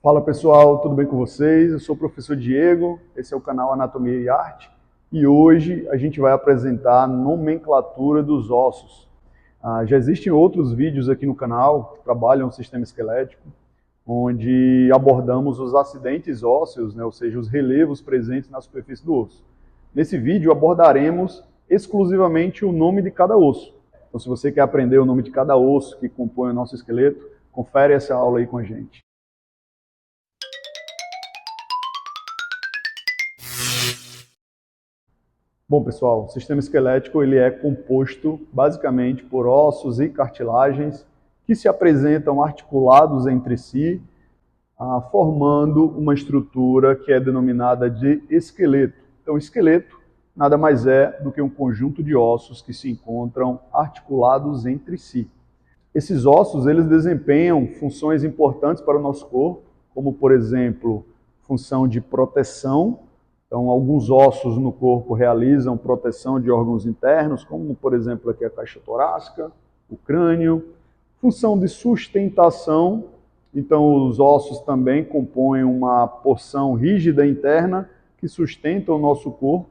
Fala pessoal, tudo bem com vocês? Eu sou o professor Diego, esse é o canal Anatomia e Arte e hoje a gente vai apresentar a nomenclatura dos ossos. Já existem outros vídeos aqui no canal que trabalham o sistema esquelético, onde abordamos os acidentes ósseos, né, ou seja, os relevos presentes na superfície do osso. Nesse vídeo abordaremos exclusivamente o nome de cada osso. Então se você quer aprender o nome de cada osso que compõe o nosso esqueleto, confere essa aula aí com a gente. Bom, pessoal, o sistema esquelético ele é composto basicamente por ossos e cartilagens que se apresentam articulados entre si, formando uma estrutura que é denominada de esqueleto. Então, esqueleto nada mais é do que um conjunto de ossos que se encontram articulados entre si. Esses ossos eles desempenham funções importantes para o nosso corpo, como, por exemplo, função de proteção. Então, alguns ossos no corpo realizam proteção de órgãos internos, como, por exemplo, aqui a caixa torácica, o crânio. Função de sustentação. Então, os ossos também compõem uma porção rígida interna que sustenta o nosso corpo,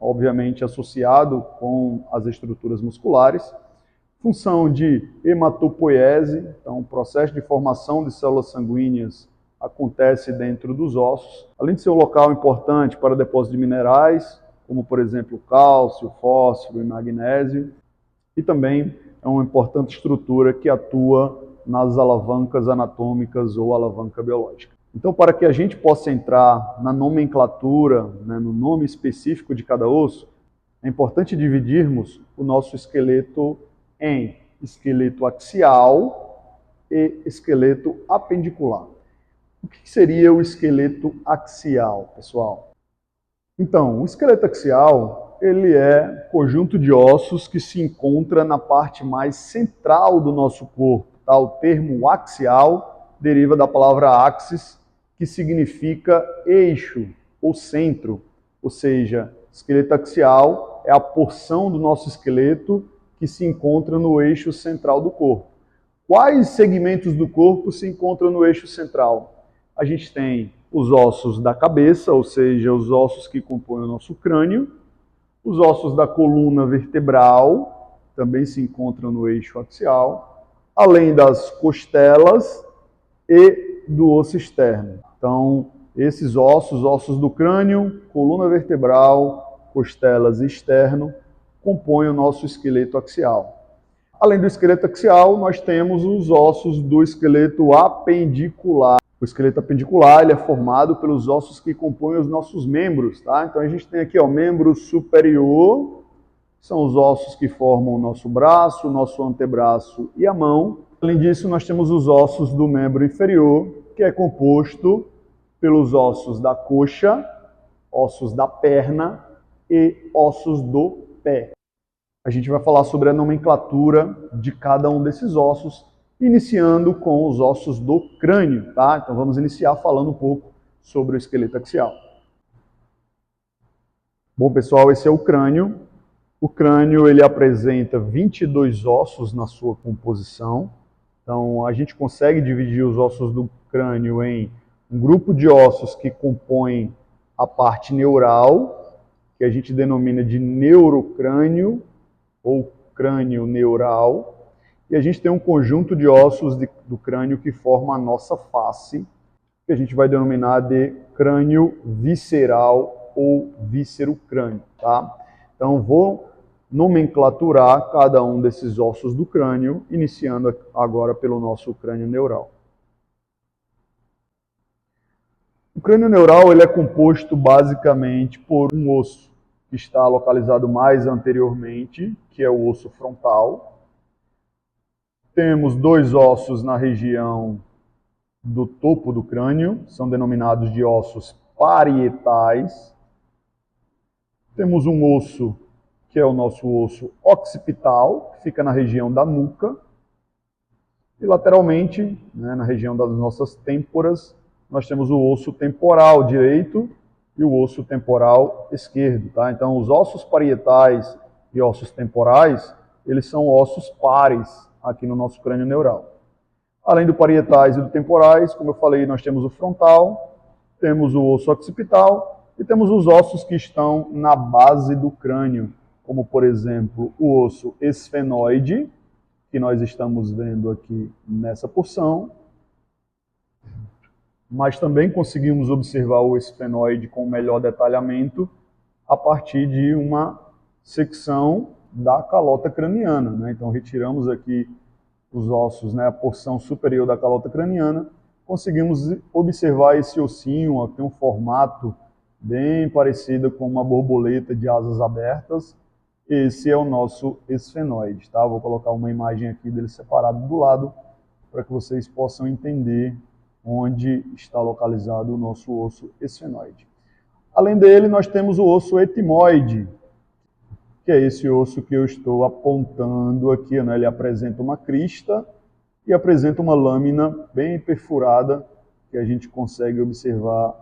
obviamente associado com as estruturas musculares. Função de hematopoiese, então o processo de formação de células sanguíneas acontece dentro dos ossos, além de ser um local importante para depósito de minerais, como por exemplo cálcio, fósforo e magnésio, e também é uma importante estrutura que atua nas alavancas anatômicas ou alavanca biológica. Então, para que a gente possa entrar na nomenclatura, no nome específico de cada osso, é importante dividirmos o nosso esqueleto em esqueleto axial e esqueleto apendicular. O que seria o esqueleto axial, pessoal? Então, o esqueleto axial ele é um conjunto de ossos que se encontra na parte mais central do nosso corpo. Tá? O termo axial deriva da palavra axis, que significa eixo ou centro. Ou seja, esqueleto axial é a porção do nosso esqueleto que se encontra no eixo central do corpo. Quais segmentos do corpo se encontram no eixo central? A gente tem os ossos da cabeça, ou seja, os ossos que compõem o nosso crânio, os ossos da coluna vertebral, também se encontram no eixo axial, além das costelas e do osso externo. Então, esses ossos do crânio, coluna vertebral, costelas e externo, compõem o nosso esqueleto axial. Além do esqueleto axial, nós temos os ossos do esqueleto apendicular. O esqueleto apendicular ele é formado pelos ossos que compõem os nossos membros. Tá? Então a gente tem aqui o membro superior, são os ossos que formam o nosso braço, o nosso antebraço e a mão. Além disso, nós temos os ossos do membro inferior, que é composto pelos ossos da coxa, ossos da perna e ossos do pé. A gente vai falar sobre a nomenclatura de cada um desses ossos, iniciando com os ossos do crânio, tá? Então vamos iniciar falando um pouco sobre o esqueleto axial. Bom, pessoal, esse é o crânio. O crânio ele apresenta 22 ossos na sua composição. Então a gente consegue dividir os ossos do crânio em um grupo de ossos que compõem a parte neural, que a gente denomina de neurocrânio, ou crânio neural, e a gente tem um conjunto de ossos do crânio que forma a nossa face, que a gente vai denominar de crânio visceral ou víscero-crânio. Tá? Então vou nomenclaturar cada um desses ossos do crânio, iniciando agora pelo nosso crânio neural. O crânio neural ele é composto basicamente por um osso que está localizado mais anteriormente, que é o osso frontal. Temos dois ossos na região do topo do crânio, são denominados de ossos parietais. Temos um osso, que é o nosso osso occipital, que fica na região da nuca. E lateralmente, na região das nossas têmporas, nós temos o osso temporal direito e o osso temporal esquerdo. Tá? Então, os ossos parietais e ossos temporais, eles são ossos pares aqui no nosso crânio neural. Além do parietais e do temporais, como eu falei, nós temos o frontal, temos o osso occipital e temos os ossos que estão na base do crânio, como, por exemplo, o osso esfenoide, que nós estamos vendo aqui nessa porção, mas também conseguimos observar o esfenoide com melhor detalhamento a partir de uma secção da calota craniana, né? Então retiramos aqui os ossos, né, a porção superior da calota craniana, conseguimos observar esse ossinho, ó, que tem um formato bem parecido com uma borboleta de asas abertas. Esse é o nosso esfenoide, tá? Vou colocar uma imagem aqui dele separado do lado, para que vocês possam entender onde está localizado o nosso osso esfenoide. Além dele, nós temos o osso etimoide, que é esse osso que eu estou apontando aqui, né? Ele apresenta uma crista e apresenta uma lâmina bem perfurada, que a gente consegue observar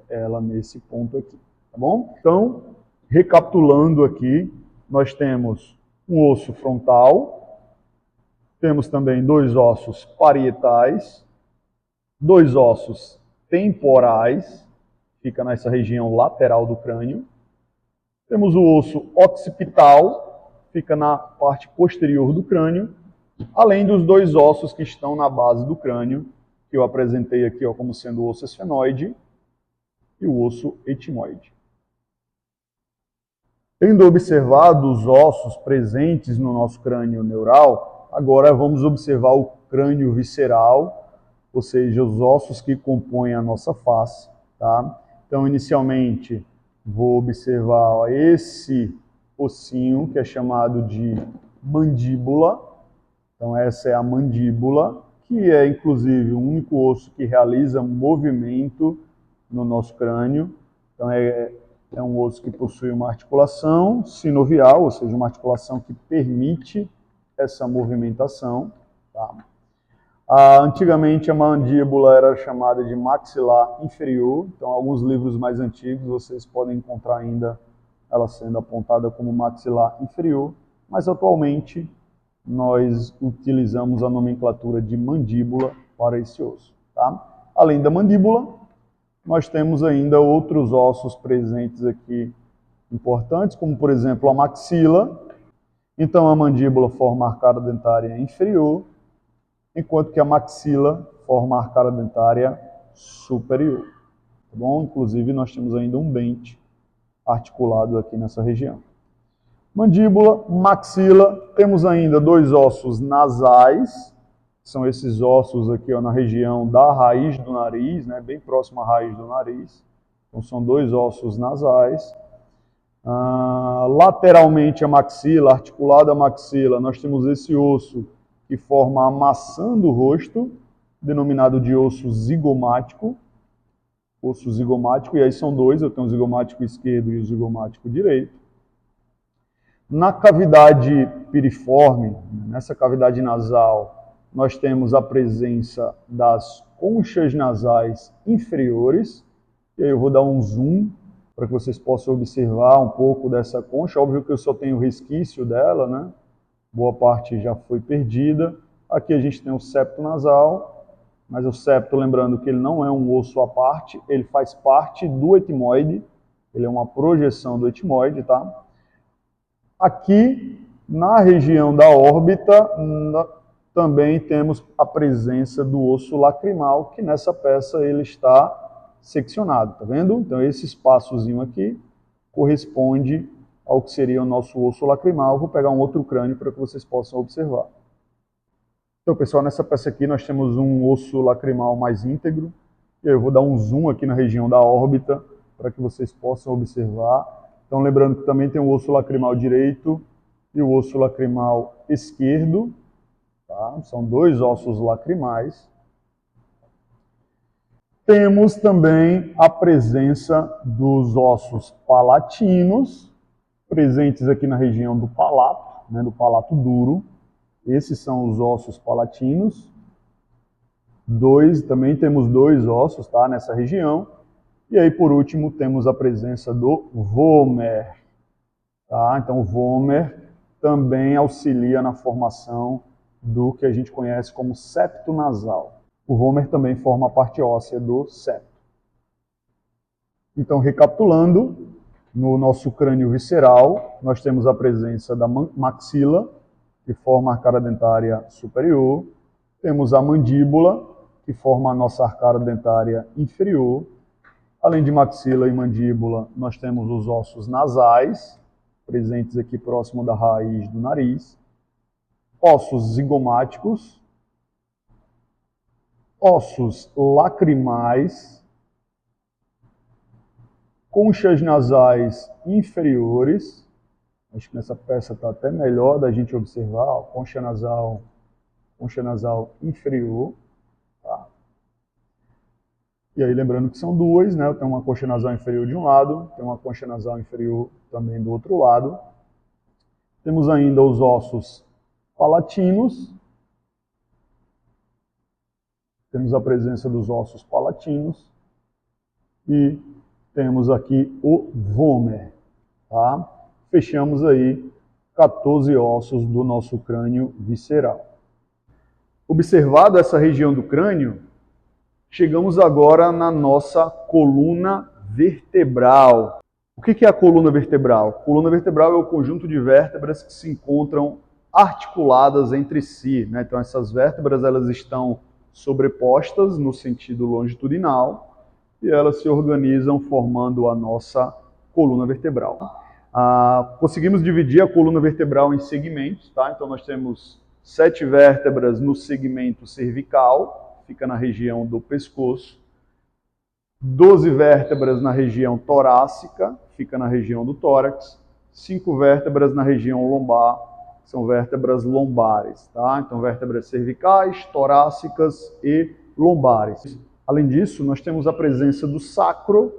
ela nesse ponto aqui, tá bom? Então, recapitulando aqui, nós temos um osso frontal, temos também dois ossos parietais, dois ossos temporais, fica nessa região lateral do crânio. Temos o osso occipital, fica na parte posterior do crânio, além dos dois ossos que estão na base do crânio, que eu apresentei aqui ó, como sendo o osso esfenoide e o osso etimoide. Tendo observado os ossos presentes no nosso crânio neural, agora vamos observar o crânio visceral, ou seja, os ossos que compõem a nossa face, tá? Então, inicialmente, vou observar ó, esse ossinho, que é chamado de mandíbula. Então, essa é a mandíbula, que é, inclusive, o único osso que realiza movimento no nosso crânio. Então, é um osso que possui uma articulação sinovial, ou seja, uma articulação que permite essa movimentação. Tá? Antigamente a mandíbula era chamada de maxilar inferior, então alguns livros mais antigos vocês podem encontrar ainda ela sendo apontada como maxilar inferior, mas atualmente nós utilizamos a nomenclatura de mandíbula para esse osso. Tá? Além da mandíbula, nós temos ainda outros ossos presentes aqui importantes, como por exemplo a maxila. Então a mandíbula forma a arcada dentária inferior, enquanto que a maxila forma a arcada dentária superior. Tá bom? Inclusive nós temos ainda um dente articulado aqui nessa região. Mandíbula, maxila, temos ainda dois ossos nasais, são esses ossos aqui ó, na região da raiz do nariz, né, bem próximo à raiz do nariz. Então são dois ossos nasais. Lateralmente a maxila, articulada a maxila, nós temos esse osso que forma a maçã do rosto, denominado de osso zigomático. Osso zigomático, e aí são dois, eu tenho o zigomático esquerdo e o zigomático direito. Na cavidade piriforme, nessa cavidade nasal, nós temos a presença das conchas nasais inferiores, e aí eu vou dar um zoom para que vocês possam observar um pouco dessa concha. Óbvio que eu só tenho resquício dela, né? Boa parte já foi perdida. Aqui a gente tem o septo nasal, mas o septo, lembrando que ele não é um osso à parte, ele faz parte do etimoide, ele é uma projeção do etimoide, tá? Aqui, na região da órbita, também temos a presença do osso lacrimal, que nessa peça ele está seccionado, tá vendo? Então esse espaçozinho aqui corresponde ao que seria o nosso osso lacrimal. Vou pegar um outro crânio para que vocês possam observar. Então, pessoal, nessa peça aqui nós temos um osso lacrimal mais íntegro. E eu vou dar um zoom aqui na região da órbita para que vocês possam observar. Então, lembrando que também tem o osso lacrimal direito e o osso lacrimal esquerdo. Tá? São dois ossos lacrimais. Temos também a presença dos ossos palatinos, presentes aqui na região do palato, né, do palato duro. Esses são os ossos palatinos. Também temos dois ossos, tá, nessa região. E aí, por último, temos a presença do vômer. Tá? Então, o vômer também auxilia na formação do que a gente conhece como septo nasal. O vômer também forma a parte óssea do septo. Então, recapitulando, no nosso crânio visceral, nós temos a presença da maxila, que forma a arcada dentária superior. Temos a mandíbula, que forma a nossa arcada dentária inferior. Além de maxila e mandíbula, nós temos os ossos nasais, presentes aqui próximo da raiz do nariz. Ossos zigomáticos. Ossos lacrimais. Conchas nasais inferiores. Acho que nessa peça está até melhor da gente observar. Ó, concha nasal inferior. Tá? E aí lembrando que são duas, né? Tem uma concha nasal inferior de um lado, tem uma concha nasal inferior também do outro lado. Temos ainda os ossos palatinos. Temos a presença dos ossos palatinos. E temos aqui o vômer. Tá? Fechamos aí 14 ossos do nosso crânio visceral. Observado essa região do crânio, chegamos agora na nossa coluna vertebral. O que é a coluna vertebral? A coluna vertebral é o conjunto de vértebras que se encontram articuladas entre si, né? Então essas vértebras elas estão sobrepostas no sentido longitudinal e elas se organizam formando a nossa coluna vertebral. Conseguimos dividir a coluna vertebral em segmentos, tá? Então nós temos 7 vértebras no segmento cervical, fica na região do pescoço. 12 vértebras na região torácica, fica na região do tórax. 5 vértebras na região lombar, são vértebras lombares, tá? Então vértebras cervicais, torácicas e lombares. Além disso, nós temos a presença do sacro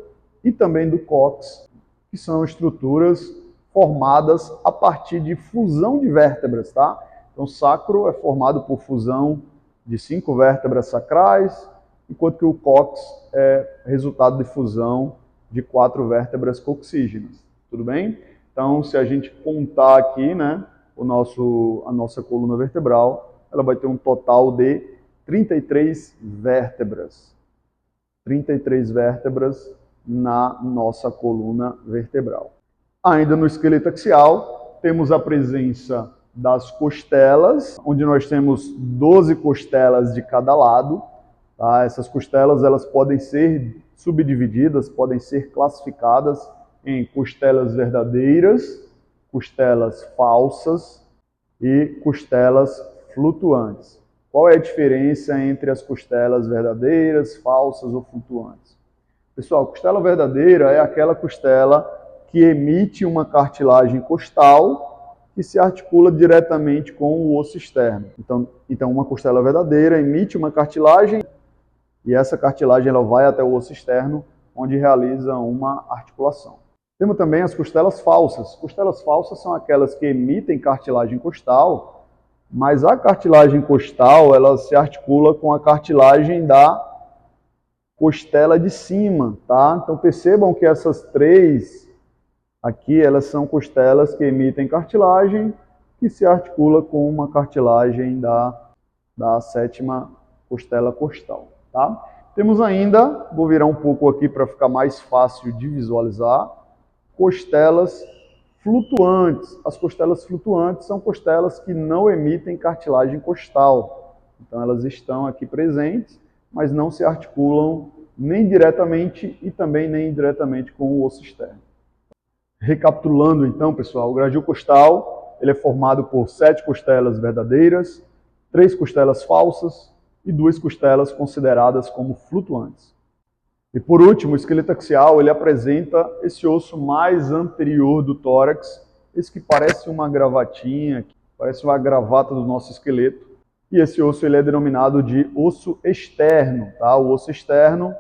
e também do cóccix, que são estruturas formadas a partir de fusão de vértebras, tá? Então, o sacro é formado por fusão de 5 vértebras sacrais, enquanto que o cóccix é resultado de fusão de 4 vértebras coccígenas. Tudo bem? Então, se a gente contar aqui, né, a nossa coluna vertebral, ela vai ter um total de 33 vértebras. 33 vértebras na nossa coluna vertebral. Ainda no esqueleto axial, temos a presença das costelas, onde nós temos 12 costelas de cada lado. Tá? Essas costelas elas podem ser subdivididas, podem ser classificadas em costelas verdadeiras, costelas falsas e costelas flutuantes. Qual é a diferença entre as costelas verdadeiras, falsas ou flutuantes? Pessoal, costela verdadeira é aquela costela que emite uma cartilagem costal que se articula diretamente com o osso externo. Então uma costela verdadeira emite uma cartilagem e essa cartilagem ela vai até o osso externo, onde realiza uma articulação. Temos também as costelas falsas. Costelas falsas são aquelas que emitem cartilagem costal, mas a cartilagem costal ela se articula com a cartilagem da costela de cima, tá? Então percebam que essas 3 aqui, elas são costelas que emitem cartilagem, que se articula com uma cartilagem da 7ª costela costal, tá? Temos ainda, vou virar um pouco aqui para ficar mais fácil de visualizar, costelas flutuantes. As costelas flutuantes são costelas que não emitem cartilagem costal. Então elas estão aqui presentes, mas não se articulam nem diretamente e também nem indiretamente com o osso externo. Recapitulando então, pessoal, o gradil costal ele é formado por 7 costelas verdadeiras, 3 costelas falsas e 2 costelas consideradas como flutuantes. E por último, o esqueleto axial ele apresenta esse osso mais anterior do tórax, esse que parece uma gravatinha, parece uma gravata do nosso esqueleto. E esse osso ele é denominado de osso externo. Tá? O osso externo,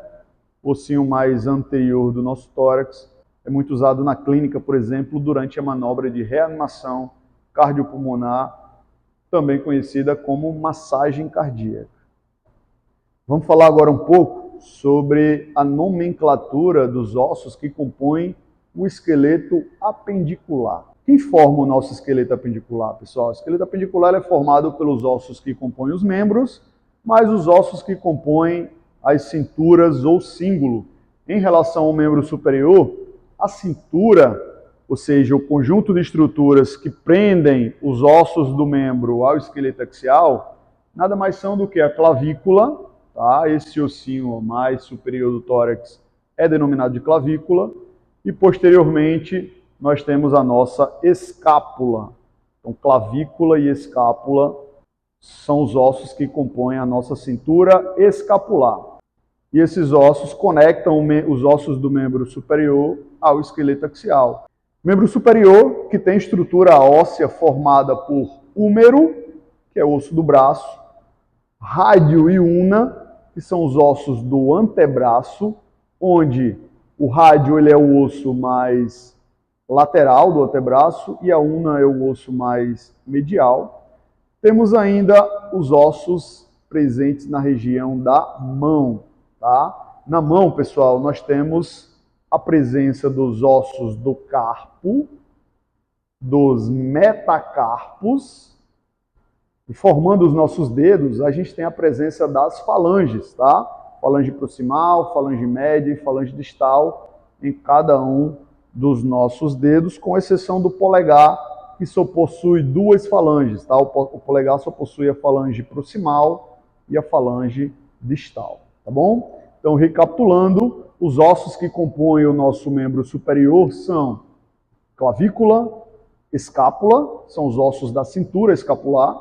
o ossinho mais anterior do nosso tórax, é muito usado na clínica, por exemplo, durante a manobra de reanimação cardiopulmonar, também conhecida como massagem cardíaca. Vamos falar agora um pouco sobre a nomenclatura dos ossos que compõem o esqueleto apendicular. O Quem forma o nosso esqueleto apendicular, pessoal? O esqueleto apendicular é formado pelos ossos que compõem os membros, mais os ossos que compõem as cinturas ou cíngulo. Em relação ao membro superior, a cintura, ou seja, o conjunto de estruturas que prendem os ossos do membro ao esqueleto axial, nada mais são do que a clavícula, tá? Esse ossinho mais superior do tórax é denominado de clavícula, e posteriormente nós temos a nossa escápula. Então, clavícula e escápula são os ossos que compõem a nossa cintura escapular. E esses ossos conectam os ossos do membro superior ao esqueleto axial. Membro superior, que tem estrutura óssea formada por húmero, que é o osso do braço, rádio e una, que são os ossos do antebraço, onde o rádio ele é o osso mais lateral do antebraço e a una é o osso mais medial. Temos ainda os ossos presentes na região da mão, tá? Na mão, pessoal, nós temos a presença dos ossos do carpo, dos metacarpos, e formando os nossos dedos, a gente tem a presença das falanges, tá? Falange proximal, falange média e falange distal em cada um dos nossos dedos, com exceção do polegar, que só possui duas falanges, tá? O polegar só possui a falange proximal e a falange distal, tá bom? Então, recapitulando, os ossos que compõem o nosso membro superior são clavícula, escápula, são os ossos da cintura escapular,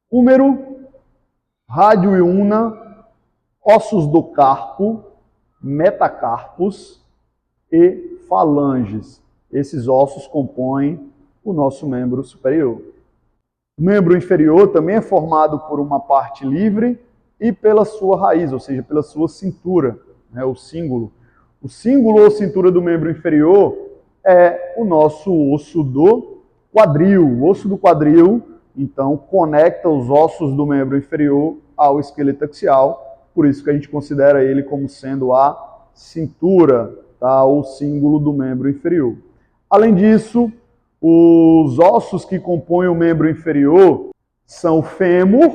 húmero, rádio e una, ossos do carpo, metacarpos e falanges. Esses ossos compõem o nosso membro superior. O membro inferior também é formado por uma parte livre e pela sua raiz, ou seja, pela sua cintura, né, o cíngulo. O cíngulo ou cintura do membro inferior é o nosso osso do quadril. O osso do quadril, então, conecta os ossos do membro inferior ao esqueleto axial, por isso que a gente considera ele como sendo a cintura, tá? O símbolo do membro inferior. Além disso, os ossos que compõem o membro inferior são o fêmur.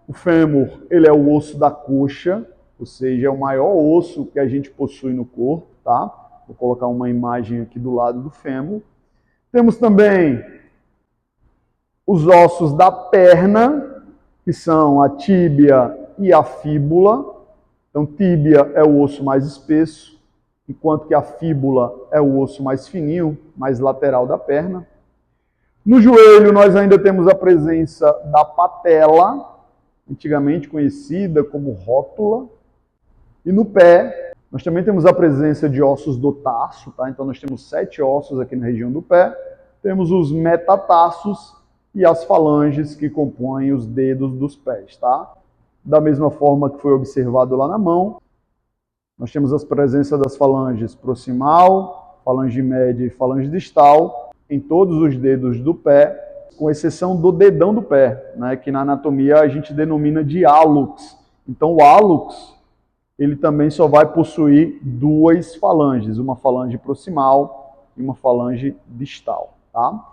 O fêmur, ele é o osso da coxa, ou seja, é o maior osso que a gente possui no corpo, tá? Vou colocar uma imagem aqui do lado do fêmur. Temos também os ossos da perna, que são a tíbia e a fíbula. Então, tíbia é o osso mais espesso, enquanto que a fíbula é o osso mais fininho, mais lateral da perna. No joelho, nós ainda temos a presença da patela, antigamente conhecida como rótula. E no pé, nós também temos a presença de ossos do tarso, tá? Então, nós temos 7 ossos aqui na região do pé. Temos os metatarsos e as falanges que compõem os dedos dos pés, tá? Da mesma forma que foi observado lá na mão, nós temos a presença das falanges proximal, falange média e falange distal em todos os dedos do pé, com exceção do dedão do pé, né, que na anatomia a gente denomina de hálux. Então o hálux, ele também só vai possuir 2 falanges, uma falange proximal e uma falange distal, tá?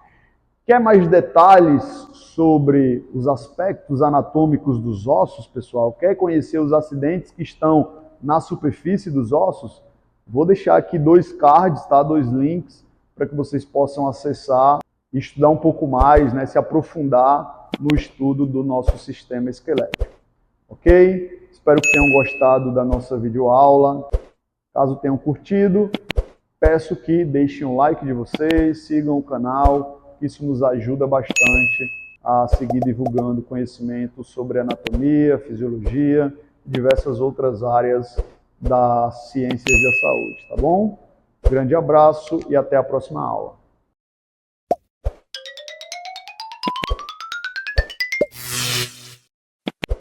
Quer mais detalhes sobre os aspectos anatômicos dos ossos, pessoal? Quer conhecer os acidentes que estão na superfície dos ossos? Vou deixar aqui 2 cards, tá? 2 links, para que vocês possam acessar e estudar um pouco mais, né? Se aprofundar no estudo do nosso sistema esquelético. Ok? Espero que tenham gostado da nossa videoaula. Caso tenham curtido, peço que deixem um like de vocês, sigam o canal. Isso nos ajuda bastante a seguir divulgando conhecimento sobre anatomia, fisiologia e diversas outras áreas das ciências da saúde, tá bom? Grande abraço e até a próxima aula.